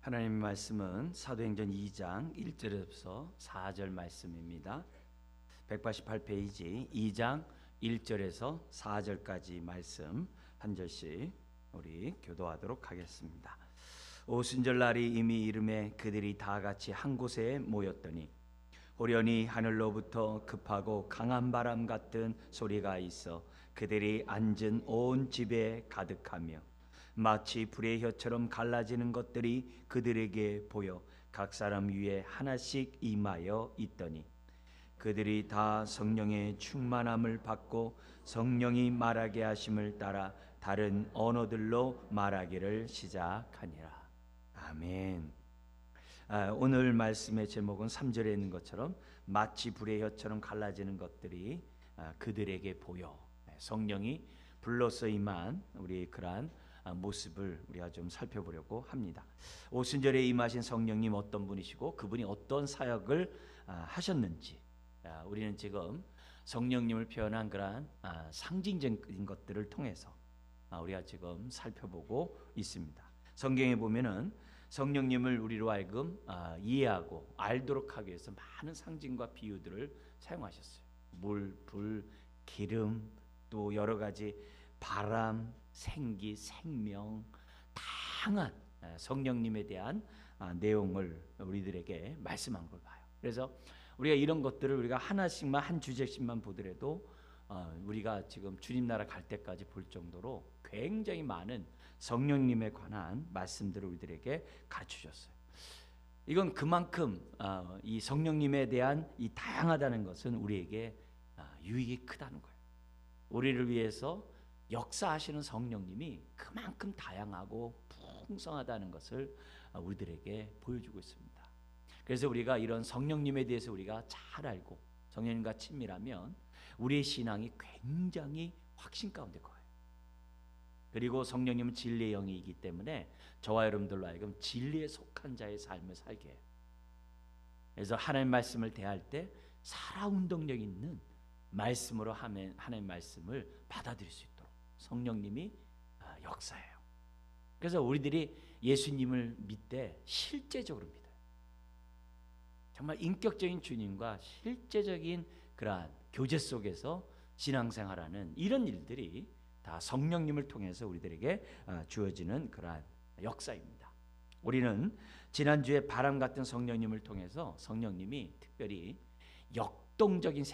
하나님의 말씀은 사도행전 2장 1절에서 4절 말씀입니다. 188페이지 2장 1절에서 4절까지 말씀 한 절씩 우리 교도하도록 하겠습니다. 오순절 날이 이미 이름에 그들이 다 같이 한 곳에 모였더니 호련히 하늘로부터 급하고 강한 바람 같은 소리가 있어 그들이 앉은 온 집에 가득하며 마치 불의 혀처럼 갈라지는 것들이 그들에게 보여 각 사람 위에 하나씩 임하여 있더니 그들이 다 성령의 충만함을 받고 성령이 말하게 하심을 따라 다른 언어들로 말하기를 시작하니라. 아멘. 오늘 말씀의 제목은 3절에 있는 것처럼 마치 불의 혀처럼 갈라지는 것들이 그들에게 보여. 성령이 불로써 임한 우리 그러한 모습을 우리가 좀 살펴보려고 합니다. 오순절에 임하신 성령님 어떤 분이시고 그분이 어떤 사역을 하셨는지 우리는 지금 성령님을 표현한 그러한 상징적인 것들을 통해서 우리가 지금 살펴보고 있습니다. 성경에 보면은 성령님을 우리로 하여금 이해하고 알도록 하기 위해서 많은 상징과 비유들을 사용하셨어요. 물, 불, 기름, 또 여러 가지 바람, 생기, 생명, 다양한 성령님에 대한 내용을 우리들에게 말씀한 걸 봐요. 그래서 우리가 이런 것들을 우리가 하나씩만 한 주제씩만 보더라도 우리가 지금 주님 나라 갈 때까지 볼 정도로 굉장히 많은 성령님에 관한 말씀들을 우리들에게 가르쳐 주셨어요. 이건 그만큼 이 성령님에 대한 이 다양하다는 것은 우리에게 유익이 크다는 거예요. 우리를 위해서 역사하시는 성령님이 그만큼 다양하고 풍성하다는 것을 우리들에게 보여주고 있습니다. 그래서 우리가 이런 성령님에 대해서 우리가 잘 알고 성령님과 친밀하면 우리의 신앙이 굉장히 확신 가운데 거예요. 그리고 성령님은 진리의 영이기 때문에 저와 여러분들로 하여금 진리에 속한 자의 삶을 살게 해요. 그래서 하나님 말씀을 대할 때 살아운동력 있는 말씀으로 하나님 말씀을 받아들일 수 있도록 성령님이 역사해요. 그래서 우리들이 예수님을 믿되 실제적으로 믿어요. 정말 인격적인 주님과 실제적인 그러한 교제 속에서 신앙생활하는 이런 일들이 다 성령님을 통해서 우리들에게 주어지는 그러한 역사입니다. 우리는 지난주에 바람 같은 성령님을 통해서 성령님이 특별히 역동적인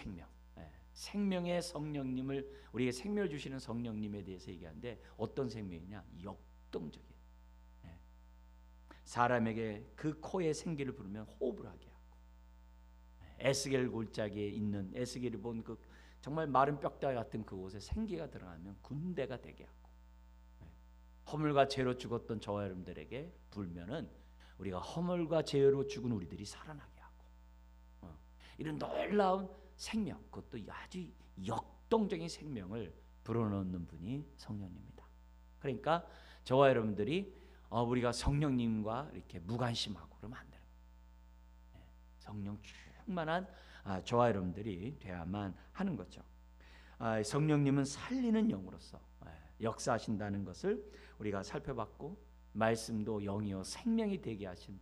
생명의 성령님을 우리에게 생명을 주시는 성령님에 대해서 얘기하는데 어떤 생명이냐? 역동적인. 사람에게 그 코에 생기를 부르면 호흡을 하게 하고 에스겔 골짜기에 있는 에스겔이 본 그 정말 마른 뼈다귀 같은 그곳에 생기가 들어가면 군대가 되게 하고 허물과 죄로 죽었던 저와 여러분들에게 불면은 우리가 허물과 죄로 죽은 우리들이 살아나게 하고 이런 놀라운 생명, 그것도 아주 역동적인 생명을 불어넣는 분이 성령님입니다. 그러니까 저와 여러분들이 우리가 성령님과 이렇게 무관심하고 그러면 안 되는 거예요. 성령 충만한 저와 여러분들이 돼야만 하는 거죠. 성령님은 살리는 영으로서 역사하신다는 것을 우리가 살펴봤고 말씀도 영이요 생명이 되게 하신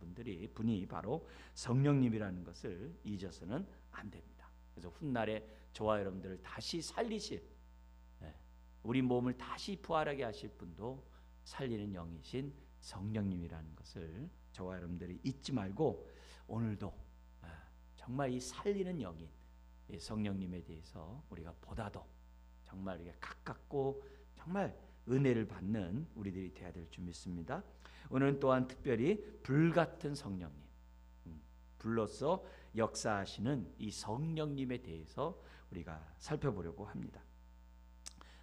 분이 바로 성령님이라는 것을 잊어서는 안 됩니다. 그래서 훗날에 저와 여러분들을 다시 살리실 우리 몸을 다시 부활하게 하실 분도 살리는 영이신 성령님이라는 것을 저와 여러분들이 잊지 말고 오늘도 정말 이 살리는 영인 이 성령님에 대해서 우리가 보다도 정말 이게 가깝고 정말 은혜를 받는 우리들이 되어야 될 줄 믿습니다. 오늘은 또한 특별히 불같은 성령님, 불로서 역사하시는 이 성령님에 대해서 우리가 살펴보려고 합니다.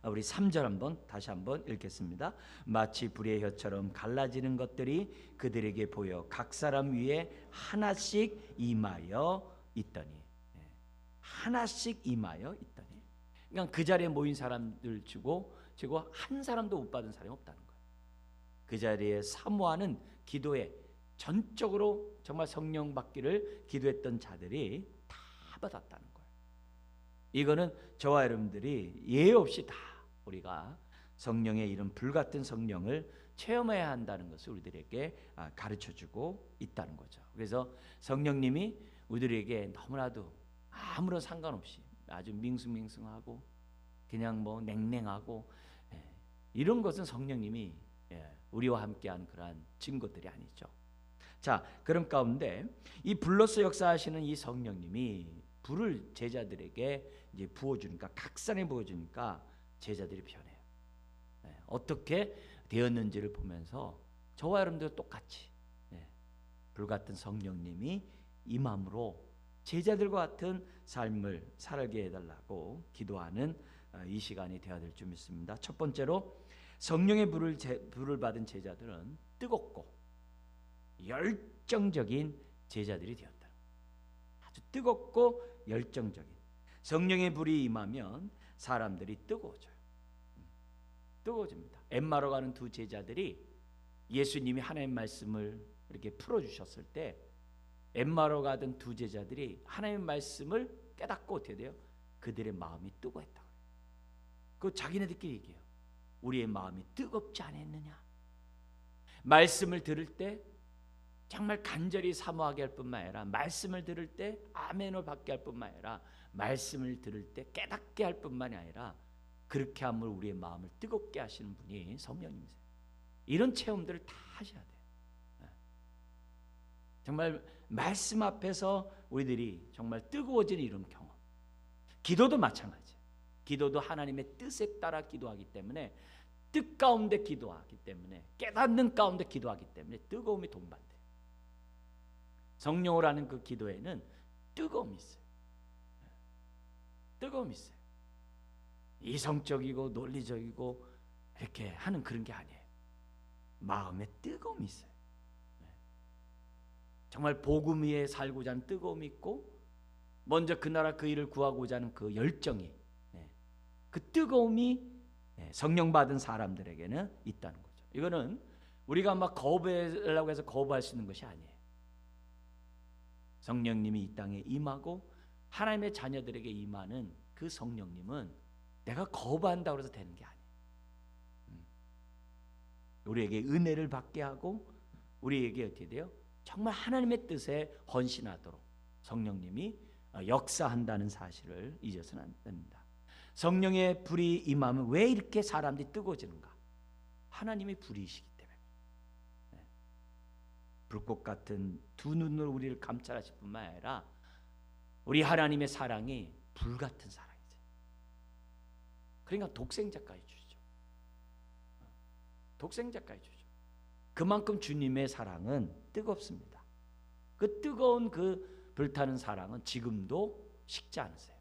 우리 3절 다시 한번 읽겠습니다. 마치 불의 혀처럼 갈라지는 것들이 그들에게 보여 각 사람 위에 하나씩 임하여 있더니 하나씩 임하여 있더니 그러니까 그 자리에 모인 사람들 치고 한 사람도 못 받은 사람이 없다는 거예요. 그 자리에 사모하는 기도에 전적으로 정말 성령 받기를 기도했던 자들이 다 받았다는 거예요. 이거는 저와 여러분들이 예외 없이 다 우리가 성령의 이런 불같은 성령을 체험해야 한다는 것을 우리들에게 가르쳐주고 있다는 거죠. 그래서 성령님이 우리들에게 너무나도 아무런 상관없이 아주 밍숭밍숭하고 그냥 뭐 냉랭하고 이런 것은 성령님이 우리와 함께한 그러한 증거들이 아니죠. 자, 그런 가운데 이 불로서 역사하시는 이 성령님이 불을 제자들에게 이제 부어주니까, 각산에 부어주니까 제자들이 변해요. 어떻게 되었는지를 보면서 저와 여러분들 똑같이 불같은 성령님이 임함으로 제자들과 같은 삶을 살게 해달라고 기도하는 이 시간이 되어야 될 줄 믿습니다. 첫 번째로 성령의 불을 받은 제자들은 뜨겁고 열정적인 제자들이 되었다. 아주 뜨겁고 열정적인. 성령의 불이 임하면 사람들이 뜨거워져요. 뜨거워집니다. 엠마로 가는 두 제자들이 예수님이 하나님 말씀을 이렇게 풀어주셨을 때 엠마로 가던 두 제자들이 하나님 말씀을 깨닫고 어떻게 돼요? 그들의 마음이 뜨거웠다고 해요. 그 자기네들끼리 얘기해요. 우리의 마음이 뜨겁지 않았느냐. 말씀을 들을 때 정말 간절히 사모하게 할 뿐만 아니라, 말씀을 들을 때 아멘을 받게 할 뿐만 아니라, 말씀을 들을 때 깨닫게 할 뿐만이 아니라 그렇게 함으로 우리의 마음을 뜨겁게 하시는 분이 성령님이세요. 이런 체험들을 다 하셔야 돼요. 정말 말씀 앞에서 우리들이 정말 뜨거워지는 이런 경험. 기도도 마찬가지예요. 기도도 하나님의 뜻에 따라 기도하기 때문에, 뜻 가운데 기도하기 때문에, 깨닫는 가운데 기도하기 때문에 뜨거움이 동반돼요. 성령으로 하는 그 기도에는 뜨거움이 있어요. 뜨거움이 있어요. 이성적이고 논리적이고 이렇게 하는 그런 게 아니에요. 마음에 뜨거움이 있어요. 정말 복음 위에 살고자 하는 뜨거움이 있고, 먼저 그 나라 그 일을 구하고자 하는 그 열정이, 그 뜨거움이 성령 받은 사람들에게는 있다는 거죠. 이거는 우리가 막 거부하려고 해서 거부할 수 있는 것이 아니에요. 성령님이 이 땅에 임하고 하나님의 자녀들에게 임하는 그 성령님은 내가 거부한다고 해서 되는 게 아니에요. 우리에게 은혜를 받게 하고 우리에게 어떻게 돼요? 정말 하나님의 뜻에 헌신하도록 성령님이 역사한다는 사실을 잊어서는 안 됩니다. 성령의 불이 임하면 왜 이렇게 사람들이 뜨거워지는가? 하나님의 불이시기 때문에. 불꽃 같은 두 눈으로 우리를 감찰하실 뿐만 아니라 우리 하나님의 사랑이 불 같은 사랑이죠. 그러니까 독생자까지 주죠. 독생자까지 주죠. 그만큼 주님의 사랑은 뜨겁습니다. 그 뜨거운 그 불타는 사랑은 지금도 식지 않으세요.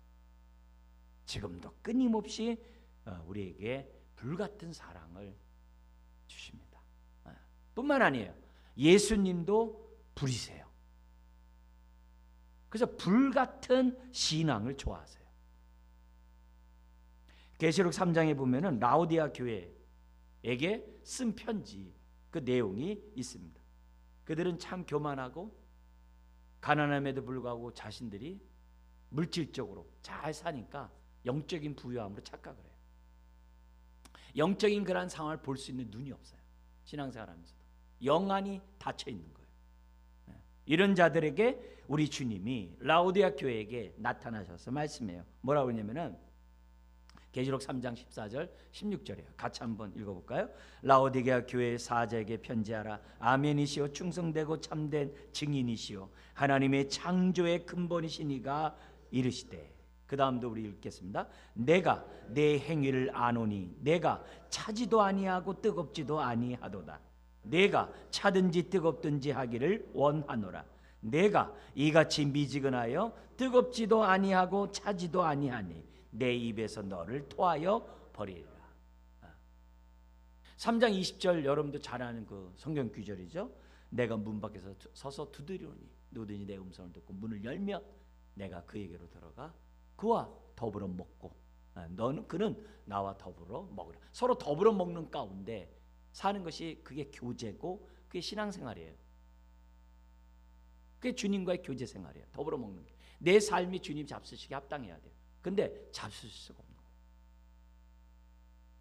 지금도 끊임없이 우리에게 불같은 사랑을 주십니다. 뿐만 아니에요. 예수님도 불이세요. 그래서 불같은 신앙을 좋아하세요. 계시록 3장에 보면은 라오디아 교회에게 쓴 편지, 그 내용이 있습니다. 그들은 참 교만하고 가난함에도 불구하고 자신들이 물질적으로 잘 사니까 영적인 부유함으로 착각을 해요. 영적인 그런 상황을 볼 수 있는 눈이 없어요. 신앙생활하면서도 영안이 닫혀 있는 거예요. 이런 자들에게 우리 주님이 라오디아 교회에게 나타나셔서 말씀해요. 뭐라고 하냐면은 계시록 3장 14절 16절이에요. 같이 한번 읽어볼까요? 라오디게아 교회 사자에게 편지하라. 아멘이시오 충성되고 참된 증인이시오 하나님의 창조의 근본이시니가 이르시되. 그 다음도 우리 읽겠습니다. 내가 내 행위를 아노니 내가 차지도 아니하고 뜨겁지도 아니하도다. 내가 차든지 뜨겁든지 하기를 원하노라. 내가 이같이 미지근하여 뜨겁지도 아니하고 차지도 아니하니 내 입에서 너를 토하여 버리리라. 3장 20절 여러분도 잘 아는 그 성경 구절이죠. 내가 문 밖에서 서서 두드리오니 누구든지 내 음성을 듣고 문을 열면 내가 그에게로 들어가 그와 더불어 먹고 그는 나와 더불어 먹으라. 서로 더불어 먹는 가운데 사는 것이 그게 교제고 그게 신앙생활이에요. 그게 주님과의 교제 생활이에요. 더불어 먹는 게. 내 삶이 주님 잡수시기에 합당해야 돼요. 근데 잡수실 수가 없는 거예요.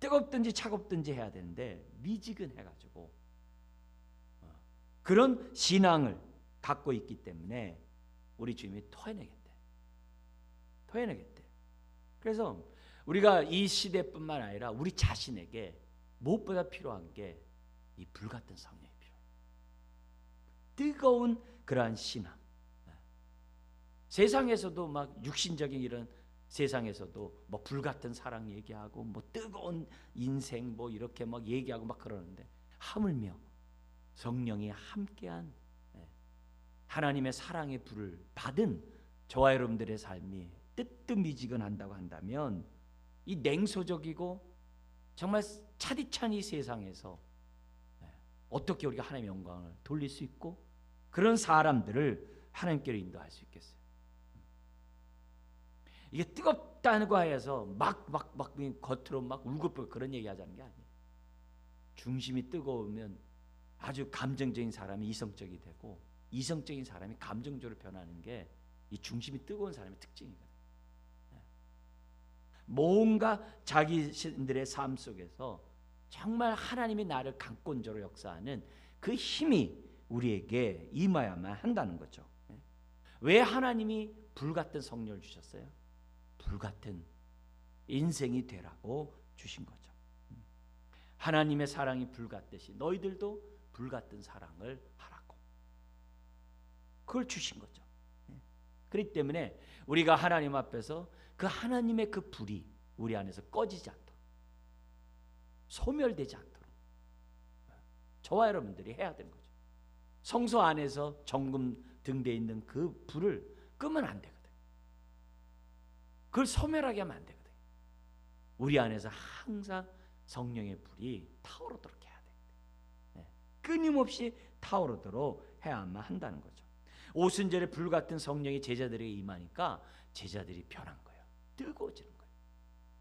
뜨겁든지 차갑든지 해야 되는데 미지근해가지고 그런 신앙을 갖고 있기 때문에 우리 주님이 토해내겠대. 그래서 우리가 이 시대뿐만 아니라 우리 자신에게 무엇보다 필요한 게 이 불같은 성령이 필요해요. 뜨거운 그러한 신앙. 세상에서도 막 육신적인 이런 세상에서도 뭐 불같은 사랑 얘기하고 뭐 뜨거운 인생 뭐 이렇게 막 얘기하고 막 그러는데 하물며 성령이 함께한 하나님의 사랑의 불을 받은 저와 여러분들의 삶이 뜨뜻미지근한다고 한다면 이 냉소적이고 정말 차디찬 이 세상에서 어떻게 우리가 하나님의 영광을 돌릴 수 있고 그런 사람들을 하나님께로 인도할 수 있겠어요? 이게 뜨겁다고 해서 막 겉으로 막 울긋불긋 그런 얘기하자는 게 아니에요. 중심이 뜨거우면 아주 감정적인 사람이 이성적이 되고 이성적인 사람이 감정적으로 변하는 게 이 중심이 뜨거운 사람의 특징이거든요. 뭔가 자기들의 삶 속에서 정말 하나님이 나를 강권적으로 역사하는 그 힘이 우리에게 임하야만 한다는 거죠. 왜 하나님이 불같은 성령을 주셨어요? 불같은 인생이 되라고 주신 거죠. 하나님의 사랑이 불같듯이 너희들도 불같은 사랑을 하라고 그걸 주신 거죠. 그렇기 때문에 우리가 하나님 앞에서 그 하나님의 그 불이 우리 안에서 꺼지지 않도록 소멸되지 않도록 저와 여러분들이 해야 되는 거죠. 성소 안에서 정금 등대에 있는 그 불을 끄면 안 되거든. 그걸 소멸하게 하면 안 되거든. 우리 안에서 항상 성령의 불이 타오르도록 해야 돼. 끊임없이 타오르도록 해야만 한다는 거죠. 오순절에 불같은 성령이 제자들에게 임하니까 제자들이 변한 거예요. 뜨거워지는 거예요.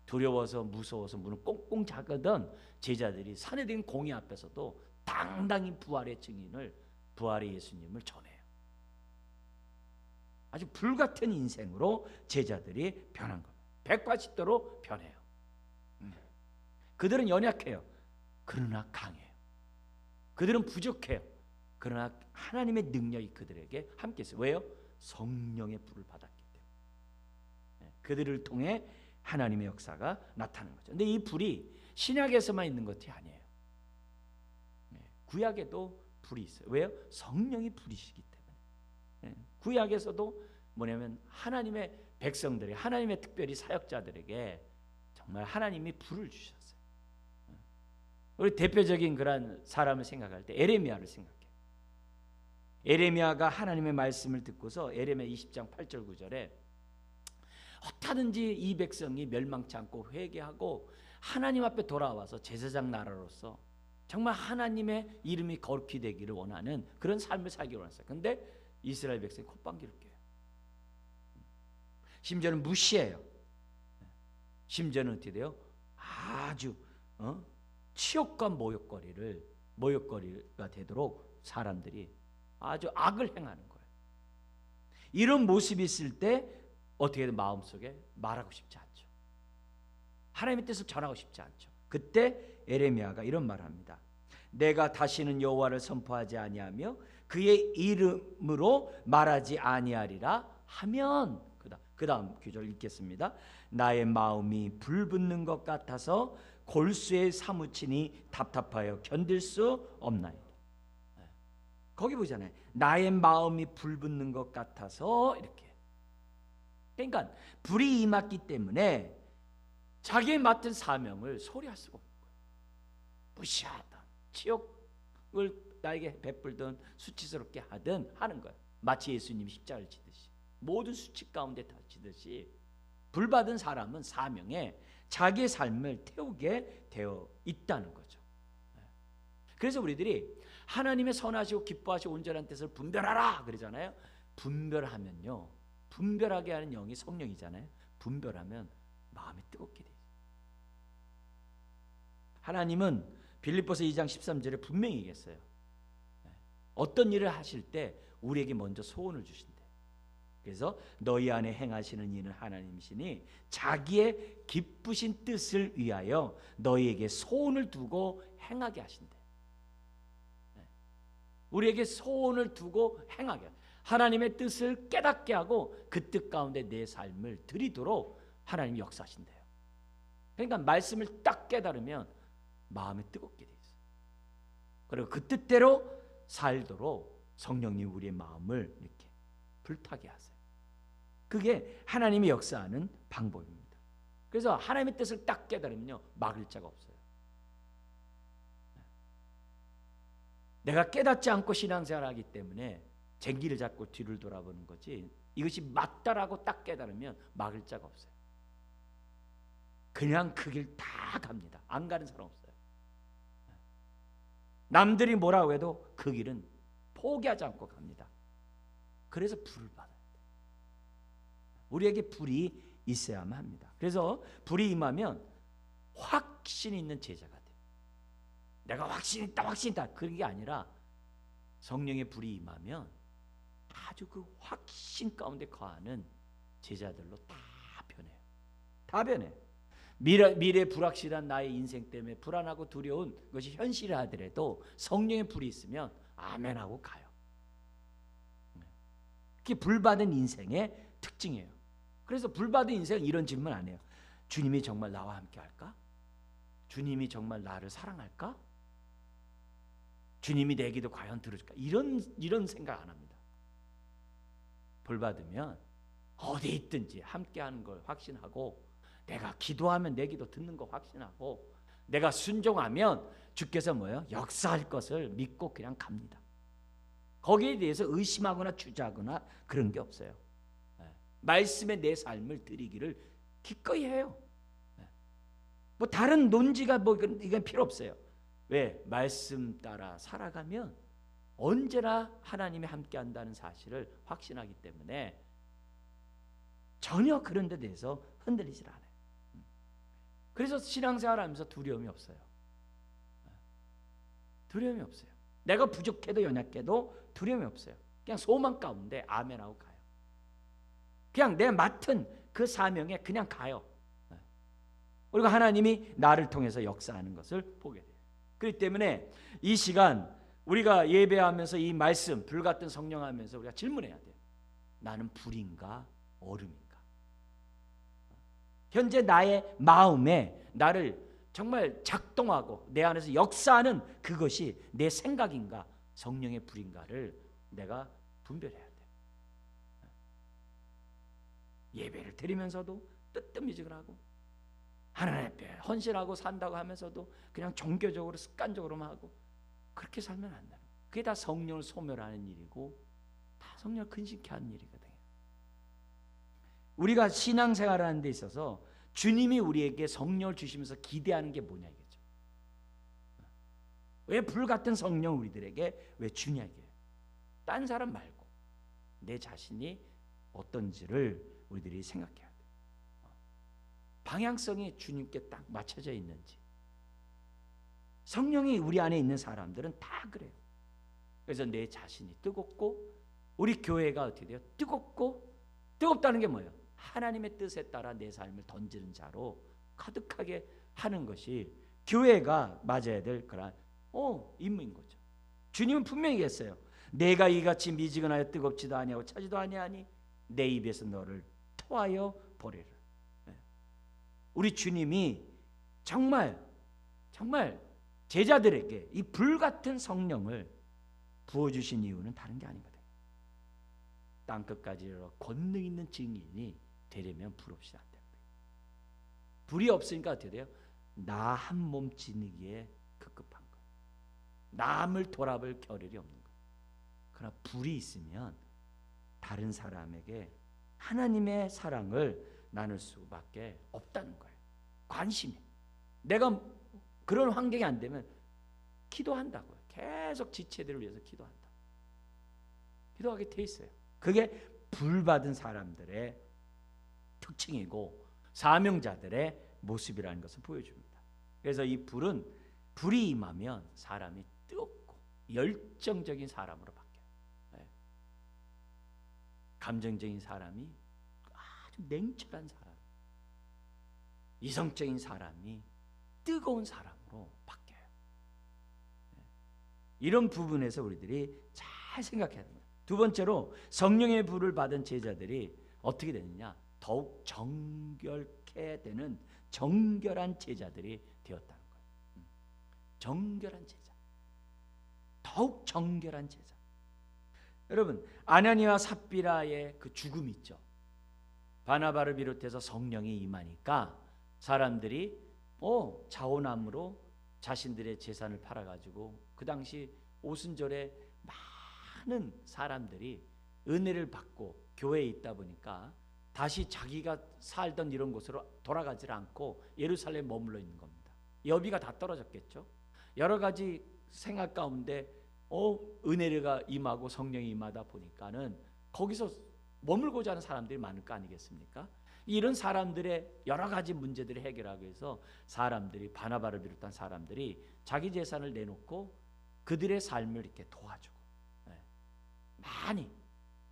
두려워서 무서워서 문을 꽁꽁 잠그던 제자들이 산에 든 공의 앞에서도 당당히 부활의 증인을 부활의 예수님을 전해요. 아주 불같은 인생으로 제자들이 변한 겁니다. 180도로 변해요. 그들은 연약해요. 그러나 강해요. 그들은 부족해요. 그러나 하나님의 능력이 그들에게 함께 있어요. 왜요? 성령의 불을 받았기 때문에. 그들을 통해 하나님의 역사가 나타나는 거죠. 근데 이 불이 신약에서만 있는 것이 아니에요. 구약에도 불이 있어요. 왜요? 성령이 불이시기 때문에. 구약에서도 뭐냐면 하나님의 백성들이 하나님의 특별히 사역자들에게 정말 하나님이 불을 주셨어요. 우리 대표적인 그런 사람을 생각할 때 에레미야를 생각해요. 에레미야가 하나님의 말씀을 듣고서 에레미야 20장 8절 9절에 어떻게든지 이 백성이 멸망치 않고 회개하고 하나님 앞에 돌아와서 제사장 나라로서 정말 하나님의 이름이 거룩히 되기를 원하는 그런 삶을 살기를 원했어요. 그런데 이스라엘 백성이 콧방귀를 뀌어요. 심지어는 무시해요. 심지어는 어떻게 돼요? 아주 치욕과 모욕거리가 되도록 사람들이 아주 악을 행하는 거예요. 이런 모습이 있을 때 어떻게든 마음속에 말하고 싶지 않죠. 하나님의 뜻을 전하고 싶지 않죠. 그때 에레미야가 이런 말을 합니다. 내가 다시는 여호와를 선포하지 아니하며 그의 이름으로 말하지 아니하리라 하면 그 다음 구절 읽겠습니다. 나의 마음이 불붙는 것 같아서 골수에 사무치니 답답하여 견딜 수 없나이다. 거기 보잖아요. 나의 마음이 불붙는 것 같아서 이렇게. 그러니까 불이 임했기 때문에 자기의 맡은 사명을 소리할 수가 없는 거예요. 무시하다. 치욕을 나에게 베풀든 수치스럽게 하든 하는 거예요. 마치 예수님이 십자가를 지듯이 모든 수치 가운데 다 지듯이 불받은 사람은 사명에 자기의 삶을 태우게 되어 있다는 거죠. 그래서 우리들이 하나님의 선하시고 기뻐하시고 온전한 뜻을 분별하라 그러잖아요. 분별하면요, 분별하게 하는 영이 성령이잖아요. 분별하면 마음이 뜨겁게 되죠. 하나님은 빌립보서 2장 13절에 분명히 얘기했어요. 어떤 일을 하실 때 우리에게 먼저 소원을 주신대. 그래서 너희 안에 행하시는 이는 하나님이시니 자기의 기쁘신 뜻을 위하여 너희에게 소원을 두고 행하게 하신대. 우리에게 소원을 두고 행하게, 하나님의 뜻을 깨닫게 하고 그 뜻 가운데 내 삶을 드리도록 하나님이 역사하신대요. 그러니까 말씀을 딱 깨달으면 마음이 뜨겁게 돼 있어요. 그리고 그 뜻대로 살도록 성령님 우리의 마음을 이렇게 불타게 하세요. 그게 하나님이 역사하는 방법입니다. 그래서 하나님의 뜻을 딱 깨달으면요, 막을 자가 없어요. 내가 깨닫지 않고 신앙생활하기 때문에 쟁기를 잡고 뒤를 돌아보는 거지, 이것이 맞다라고 딱 깨달으면 막을 자가 없어요. 그냥 그 길 다 갑니다. 안 가는 사람 없어요. 남들이 뭐라고 해도 그 길은 포기하지 않고 갑니다. 그래서 불을 받아야 돼요. 우리에게 불이 있어야만 합니다. 그래서 불이 임하면 확신 있는 제자가 돼요. 내가 확신 있다 확신 있다 그게 아니라 성령의 불이 임하면 아주 그 확신 가운데 거하는 제자들로 다 변해요. 다 변해요. 미래 불확실한 나의 인생 때문에 불안하고 두려운 것이 현실이라 하더라도 성령의 불이 있으면 아멘하고 가요. 그게 불받은 인생의 특징이에요. 그래서 불받은 인생은 이런 질문 안 해요. 주님이 정말 나와 함께 할까? 주님이 정말 나를 사랑할까? 주님이 내 기도 과연 들어줄까? 이런 생각 안 합니다. 불받으면 어디 있든지 함께하는 걸 확신하고, 내가 기도하면 내 기도 듣는 거 확신하고, 내가 순종하면 주께서 뭐예요? 역사할 것을 믿고 그냥 갑니다. 거기에 대해서 의심하거나 주저하거나 그런 게 없어요. 말씀에 내 삶을 드리기를 기꺼이 해요. 뭐 다른 논지가 뭐 이건 필요 없어요. 왜? 말씀 따라 살아가면 언제나 하나님이 함께 한다는 사실을 확신하기 때문에 전혀 그런 데 대해서 흔들리질 않아요. 그래서 신앙생활 하면서 두려움이 없어요. 두려움이 없어요. 내가 부족해도 연약해도 두려움이 없어요. 그냥 소망 가운데 아멘하고 가요. 그냥 내 맡은 그 사명에 그냥 가요. 그리고 하나님이 나를 통해서 역사하는 것을 보게 돼요. 그렇기 때문에 이 시간 우리가 예배하면서 이 말씀, 불같은 성령 하면서 우리가 질문해야 돼요. 나는 불인가 얼음인가? 현재 나의 마음에 나를 정말 작동하고 내 안에서 역사하는 그것이 내 생각인가 성령의 불인가를 내가 분별해야 돼요. 예배를 드리면서도 뜨뜻미직을 하고 하나님 앞에 헌신하고 산다고 하면서도 그냥 종교적으로 습관적으로만 하고 그렇게 살면 안 된다. 그게 다 성령을 소멸하는 일이고 다 성령을 근심케 하는 일이거든요. 우리가 신앙생활하는 데 있어서 주님이 우리에게 성령을 주시면서 기대하는 게 뭐냐 이거죠. 왜 불같은 성령 우리들에게 왜 주냐 이게요. 딴 사람 말고 내 자신이 어떤지를 우리들이 생각해야 돼요. 방향성이 주님께 딱 맞춰져 있는지. 성령이 우리 안에 있는 사람들은 다 그래요. 그래서 내 자신이 뜨겁고 우리 교회가 어떻게 돼요? 뜨겁다는 게 뭐예요? 하나님의 뜻에 따라 내 삶을 던지는 자로 가득하게 하는 것이 교회가 맞아야 될 그런 임무인 거죠. 주님은 분명히 얘기했어요. 내가 이같이 미지근하여 뜨겁지도 아니하고 차지도 아니하니 내 입에서 너를 토하여 보리라. 우리 주님이 정말 제자들에게 이 불같은 성령을 부어주신 이유는 다른 게 아니거든요. 땅끝까지 권능 있는 증인이 되려면 불 없이 안 됩니다. 불이 없으니까 어떻게 돼요? 나 한 몸 지니기에 급급한 거. 남을 돌아볼 겨를이 없는 거. 그러나 불이 있으면 다른 사람에게 하나님의 사랑을 나눌 수밖에 없다는 거예요. 관심이. 내가 그런 환경이 안 되면 기도한다고요. 계속 지체들을 위해서 기도한다. 기도하게 돼 있어요. 그게 불받은 사람들의 특징이고 사명자들의 모습이라는 것을 보여줍니다. 그래서 이 불이 임하면 사람이 뜨겁고 열정적인 사람으로 바뀌어요. 감정적인 사람이 아주 냉철한 사람, 이성적인 사람이 뜨거운 사람으로 바뀌어요. 이런 부분에서 우리들이 잘 생각해야 됩니다. 두 번째로 성령의 불을 받은 제자들이 어떻게 되느냐? 더욱 정결케 되는 정결한 제자들이 되었다는 거예요. 정결한 제자, 더욱 정결한 제자. 여러분, 아나니와 삽비라의 그 죽음 있죠. 바나바를 비롯해서 성령이 임하니까 사람들이 자원함으로 자신들의 재산을 팔아가지고 그 당시 오순절에 많은 사람들이 은혜를 받고 교회에 있다 보니까 다시 자기가 살던 이런 곳으로 돌아가지 않고 예루살렘에 머물러 있는 겁니다. 여비가 다 떨어졌겠죠. 여러 가지 생각 가운데 은혜가 임하고 성령이 임하다 보니까는 거기서 머물고자 하는 사람들이 많을 거 아니겠습니까? 이런 사람들의 여러 가지 문제들을 해결하기 위해서 사람들이, 바나바를 비롯한 사람들이 자기 재산을 내놓고 그들의 삶을 이렇게 도와주고, 많이.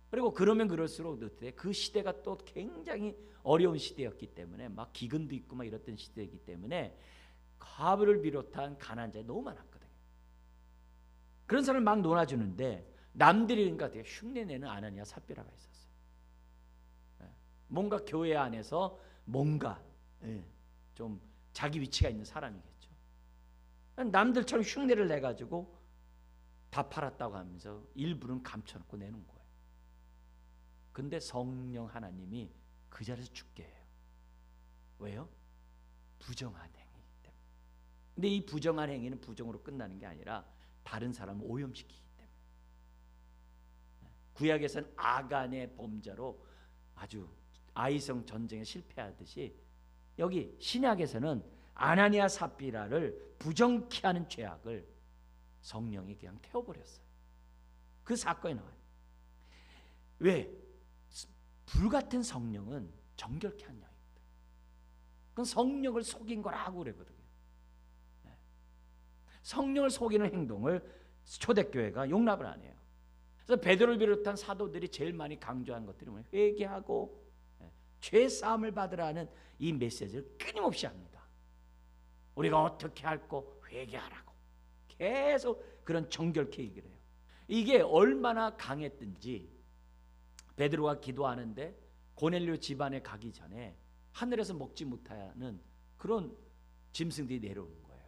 그리고 그러면 그럴수록 그 시대가 또 굉장히 어려운 시대였기 때문에 막 기근도 있고 막 이랬던 시대이기 때문에 과부를 비롯한 가난자가 너무 많았거든요. 그런 사람을 막 놀아주는데 남들이 그러니까 되게 흉내내는 아나니아 삽비라가 있었어요. 뭔가 교회 안에서 뭔가 좀 자기 위치가 있는 사람이겠죠. 남들처럼 흉내를 내가지고 다 팔았다고 하면서 일부는 감춰놓고 내는 거예요. 근데 성령 하나님이 그 자리에서 죽게 해요. 왜요? 부정한 행위이기 때문에. 근데 이 부정한 행위는 부정으로 끝나는 게 아니라 다른 사람을 오염시키기 때문에. 구약에서는 아간의 범죄로 아주 아이성 전쟁에 실패하듯이 여기 신약에서는 아나니아 삽비라를 부정케 하는 죄악을 성령이 그냥 태워버렸어요. 그 사건이 나와요. 왜? 불같은 성령은 정결케 한 영입니다. 그건 성령을 속인 거라고 그러거든요. 성령을 속이는 행동을 초대교회가 용납을 안 해요. 그래서 베드로를 비롯한 사도들이 제일 많이 강조한 것들이 뭐예요? 회개하고 죄 사함을 받으라는 이 메시지를 끊임없이 합니다. 우리가 어떻게 할고 회개하라고 계속 그런 정결케 얘기를 해요. 이게 얼마나 강했든지 베드로가 기도하는데 고넬료 집안에 가기 전에 하늘에서 먹지 못하는 그런 짐승들이 내려오는 거예요.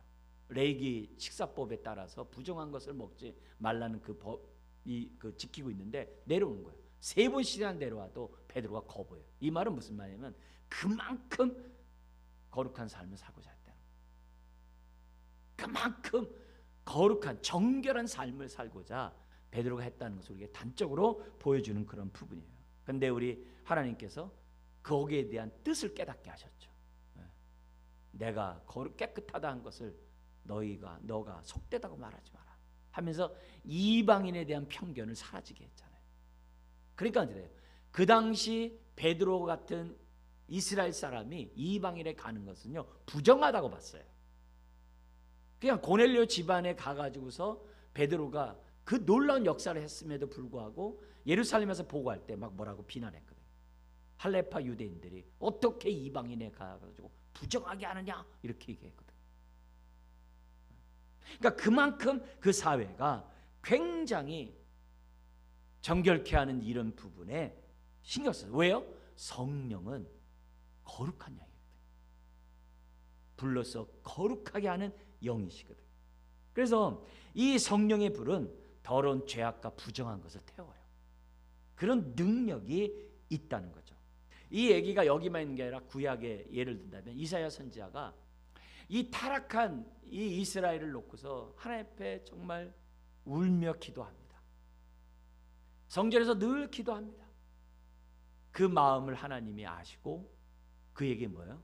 레위기 식사법에 따라서 부정한 것을 먹지 말라는 그 법이 지키고 있는데 내려오는 거예요. 3번씩이나 내려와도 베드로가 거부해요. 이 말은 무슨 말이냐면 그만큼 거룩한 삶을 살고자 했다는 거예요. 그만큼 거룩한 정결한 삶을 살고자 베드로가 했다는 것을 우리에게 단적으로 보여주는 그런 부분이에요. 그런데 우리 하나님께서 거기에 대한 뜻을 깨닫게 하셨죠. 내가 깨끗하다 한 것을 너가 속되다고 말하지 마라 하면서 이방인에 대한 편견을 사라지게 했잖아요. 그러니까 그래요. 그 당시 베드로 같은 이스라엘 사람이 이방인에 가는 것은요 부정하다고 봤어요. 그냥 고넬료 집안에 가가지고서 베드로가 그 놀라운 역사를 했음에도 불구하고 예루살렘에서 보고할 때 막 뭐라고 비난했거든요. 할레파 유대인들이 어떻게 이방인에 가가지고 부정하게 하느냐 이렇게 얘기했거든요. 그러니까 그만큼 그 사회가 굉장히 정결케 하는 이런 부분에 신경 써요. 왜요? 성령은 거룩한 영이거든요. 불로서 거룩하게 하는 영이시거든요. 그래서 이 성령의 불은 더러운 죄악과 부정한 것을 태워요. 그런 능력이 있다는 거죠. 이 얘기가 여기만 있는 게 아니라 구약에 예를 든다면 이사야 선지자가 이 타락한 이 이스라엘을 놓고서 하나님 앞에 정말 울며 기도합니다. 성전에서 늘 기도합니다. 그 마음을 하나님이 아시고 그에게 뭐예요?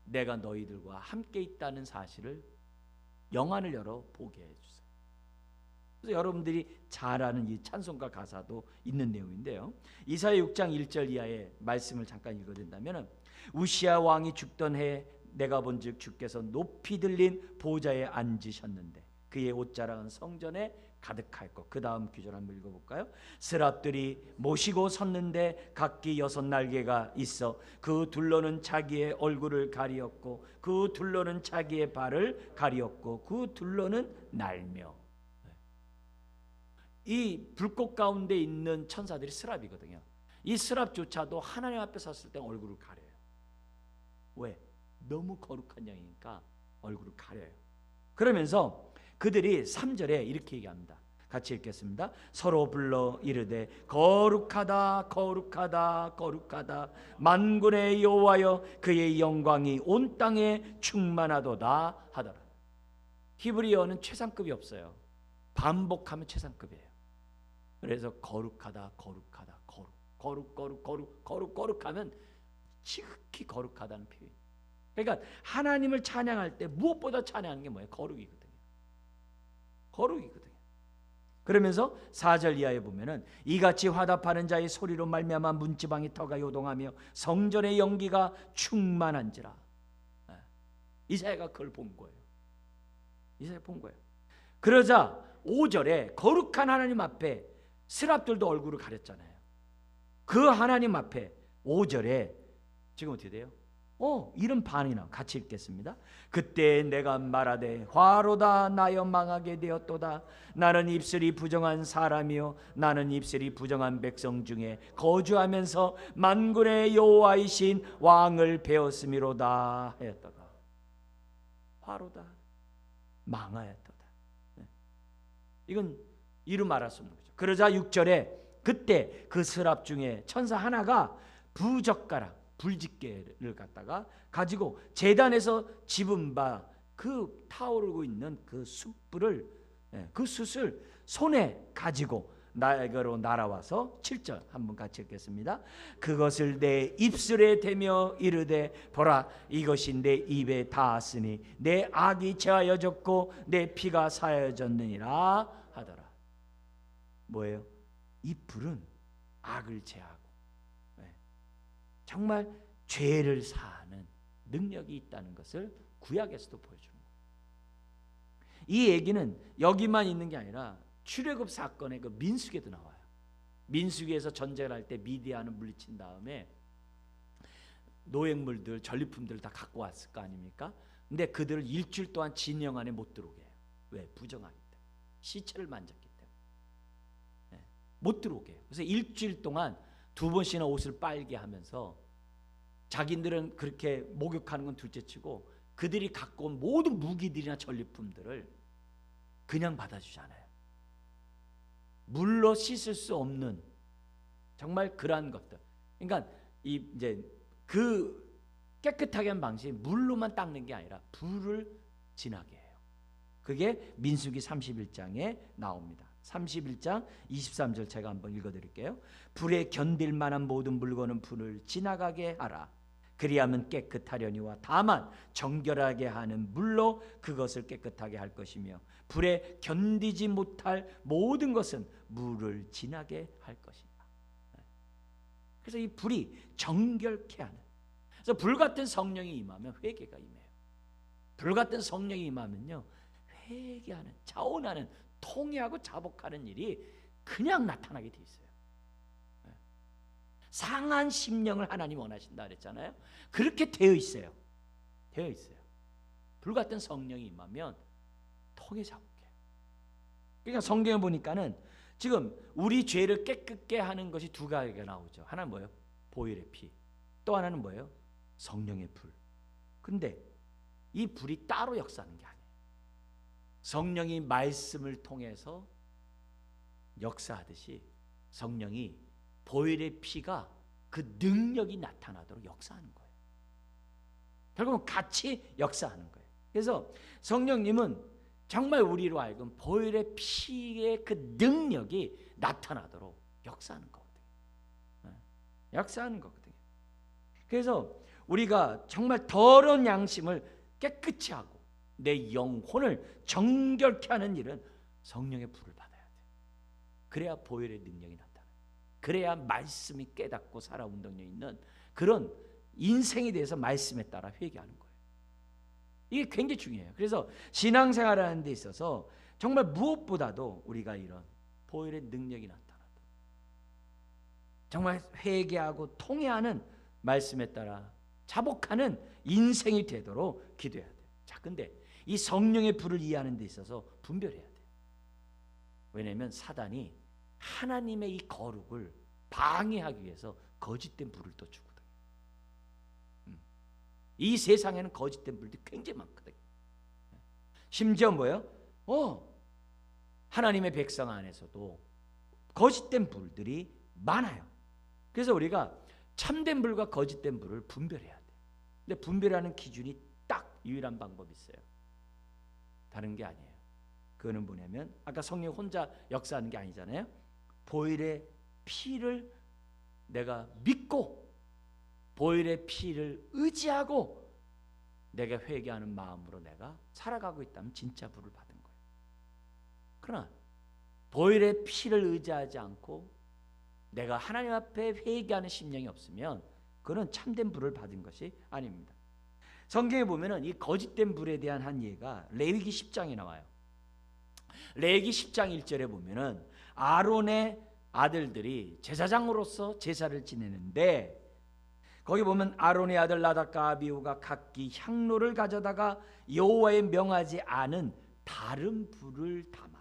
내가 너희들과 함께 있다는 사실을 영안을 열어 보게 해주세요. 그래서 여러분들이 잘 아는 이 찬송가 가사도 있는 내용인데요. 이사야 6장 1절 이하의 말씀을 잠깐 읽어드린다면 우시아 왕이 죽던 해에 내가 본즉 주께서 높이 들린 보좌에 앉으셨는데 그의 옷자락은 성전의 가득하였고, 그 다음 구절 한번 읽어볼까요? 스랍들이 모시고 섰는데 각기 6날개가 있어 그 둘러는 자기의 얼굴을 가리었고 그 둘러는 자기의 발을 가리었고 그 둘러는 날며. 이 불꽃 가운데 있는 천사들이 스랍이거든요. 이 스랍조차도 하나님 앞에 섰을 때 얼굴을 가려요. 왜? 너무 거룩한 영이니까 얼굴을 가려요. 그러면서 그들이 3절에 이렇게 얘기합니다. 같이 읽겠습니다. 서로 불러 이르되 거룩하다 거룩하다 거룩하다 만군의 여호와여 그의 영광이 온 땅에 충만하도다 하더라. 히브리어는 최상급이 없어요. 반복하면 최상급이에요. 그래서 거룩하다 거룩하다 거룩하면 지극히 거룩하다는 표현. 그러니까 하나님을 찬양할 때 무엇보다 찬양하는 게 뭐예요? 거룩이거든요. 그러면서 4절 이하에 보면은 이같이 화답하는 자의 소리로 말미암아 문지방이 터가 요동하며 성전의 연기가 충만한지라. 이사야가 그걸 본 거예요. 그러자 5절에 거룩한 하나님 앞에 스랍들도 얼굴을 가렸잖아요. 그 하나님 앞에 5절에 지금 어떻게 돼요? 이런 반이나 같이 읽겠습니다. 그때 내가 말하되 화로다 나여 망하게 되었도다. 나는 입술이 부정한 사람이요 나는 입술이 부정한 백성 중에 거주하면서 만군의 여호와이신 왕을 배웠음이로다 하였도다. 화로다 망하였도다. 이건 이루 말할 수 없는 거죠. 그러자 6절에 그때 그 스랍 중에 천사 하나가 부젓가락 불집게를 갖다가 가지고 제단에서 집은 바 그 타오르고 있는 그 숯불을 그 숯을 손에 가지고 나에게로 날아와서 7절 한번 같이 읽겠습니다. 그것을 내 입술에 대며 이르되 보라 이것이 내 입에 닿았으니 내 악이 제하여졌고 내 피가 사하여졌느니라 하더라. 뭐예요? 이 불은 악을 제하고 정말 죄를 사하는 능력이 있다는 것을 구약에서도 보여주는 거예요. 이 얘기는 여기만 있는 게 아니라 출애굽 사건의 그 민수기에도 나와요. 민수기에서 전쟁을 할 때 미디안을 물리친 다음에 노획물들 전리품들을 다 갖고 왔을 거 아닙니까? 근데 그들을 일주일 동안 진영 안에 못 들어오게 해요. 왜? 부정하기 때문에. 시체를 만졌기 때문에 못 들어오게 해요. 그래서 일주일 동안 2번씩이나 옷을 빨게 하면서 자기들은 그렇게 목욕하는 건 둘째치고 그들이 갖고 온 모든 무기들이나 전리품들을 그냥 받아주지 않아요. 물로 씻을 수 없는 정말 그러한 것들. 그러니까 이제 그 깨끗하게 한 방식이 물로만 닦는 게 아니라 불을 지나게 해요. 그게 민수기 31장에 나옵니다. 31장 23절 제가 한번 읽어드릴게요. 불에 견딜 만한 모든 물건은 불을 지나가게 하라. 그리하면 깨끗하려니와 다만 정결하게 하는 물로 그것을 깨끗하게 할 것이며 불에 견디지 못할 모든 것은 물을 지나게 할 것이다. 그래서 이 불이 정결케 하는. 그래서 불 같은 성령이 임하면 회개가 임해요. 불 같은 성령이 임하면요 회개하는, 자원하는, 통회하고 자복하는 일이 그냥 나타나게 돼 있어요. 상한 심령을 하나님 원하신다 그랬잖아요. 그렇게 되어 있어요. 불 같은 성령이 임하면 통해 자복해요. 그러니까 성경에 보니까는 지금 우리 죄를 깨끗게 하는 것이 두 가지가 나오죠. 하나는 뭐예요? 보혈의 피. 또 하나는 뭐예요? 성령의 불. 근데 이 불이 따로 역사하는 게 아니에요. 성령이 말씀을 통해서 역사하듯이 성령이 보혈의 피가 그 능력이 나타나도록 역사하는 거예요. 결국은 같이 역사하는 거예요. 그래서 성령님은 정말 우리로 하여금 보혈의 피의 그 능력이 나타나도록 역사하는 거거든요. 역사하는 거거든요. 그래서 우리가 정말 더러운 양심을 깨끗이 하고 내 영혼을 정결케 하는 일은 성령의 불을 받아야 돼요. 그래야 보혈의 능력이 나타나요. 그래야 말씀이 깨닫고 살아 운동력 있는 그런 인생에 대해서 말씀에 따라 회개하는 거예요. 이게 굉장히 중요해요. 그래서 신앙생활을 하는 데 있어서 정말 무엇보다도 우리가 이런 보혈의 능력이 나타나도 정말 회개하고 통회하는 말씀에 따라 자복하는 인생이 되도록 기도해야 돼요. 자, 근데 이 성령의 불을 이해하는 데 있어서 분별해야 돼요. 왜냐하면 사단이 하나님의 이 거룩을 방해하기 위해서 거짓된 불을 또 주거든요. 이 세상에는 거짓된 불들이 굉장히 많거든요. 심지어 뭐예요? 하나님의 백성 안에서도 거짓된 불들이 많아요. 그래서 우리가 참된 불과 거짓된 불을 분별해야 돼요. 근데 분별하는 기준이 딱 유일한 방법이 있어요. 다른 게 아니에요. 그거는 뭐냐면 아까 성령 혼자 역사하는 게 아니잖아요. 보혈의 피를 내가 믿고 보혈의 피를 의지하고 내가 회개하는 마음으로 내가 살아가고 있다면 진짜 불을 받은 거예요. 그러나 보혈의 피를 의지하지 않고 내가 하나님 앞에 회개하는 심령이 없으면 그는 참된 불을 받은 것이 아닙니다. 성경에 보면은 이 거짓된 불에 대한 한 예가 레위기 10장에 나와요. 레위기 10장 1절에 보면은 아론의 아들들이 제사장으로서 제사를 지내는데 거기 보면 아론의 아들 나답과 아비후가 각기 향로를 가져다가 여호와의 명하지 않은 다른 불을 담아.